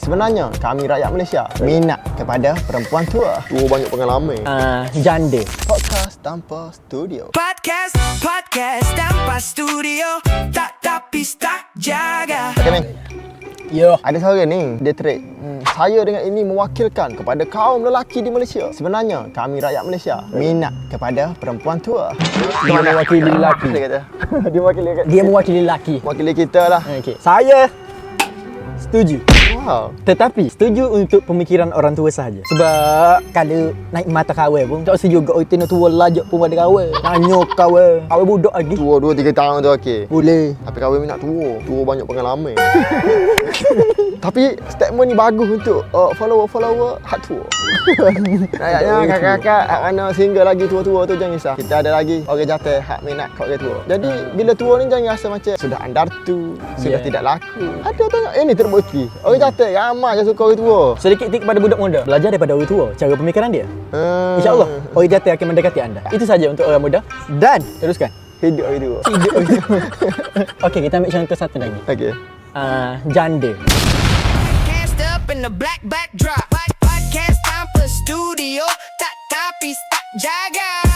Sebenarnya kami rakyat Malaysia minat kepada perempuan tua. Tua banyak pengalaman. Janda. Podcast tanpa studio. Podcast tanpa studio. Tapi tak jaga. Okay, Ming. Yo. Ada seorang ni, dia trade. Saya dengan ini mewakilkan kepada kaum lelaki di Malaysia. Sebenarnya kami rakyat Malaysia minat kepada perempuan tua. Dia mewakili lelaki. Dia kata. Dia mewakili Dia mewakili lelaki. mewakili kita lah. Okey. Saya setuju. Wow. Tetapi setuju untuk pemikiran orang tua sahaja. Sebab kalau naik mata kawan pun tak setuju juga orang tua lajak pun pada kawan. Nanya kawan. Kawan budak lagi. Tua 2-3 tahun tu okey. Boleh. Tapi kahwin minat tua. Tua banyak pengalaman. Tapi statement ni bagus untuk follower-follower hak tua. Rakyatnya kakak-kakak hak mana single lagi tua-tua tu jangan risau. Kita ada lagi orang jatuh hak minat kat orang tua. Jadi bila tua ni jangan rasa macam sudah andar tu, sudah tidak laku. Ada tengok ini terbukti. Orang jatuh ramai yang suka orang tua. Sedikit tip kepada budak muda. Belajar daripada orang tua. Cara pemikiran dia. InsyaAllah orang jatuh akan mendekati anda. Itu saja untuk orang muda. Dan teruskan. Hidup orang tua. Hidup orang tua. Okey, kita ambil contoh satu lagi. Okey. Janda. Cast up in the black backdrop. Podcast tanpa studio. Tapi tak jaga.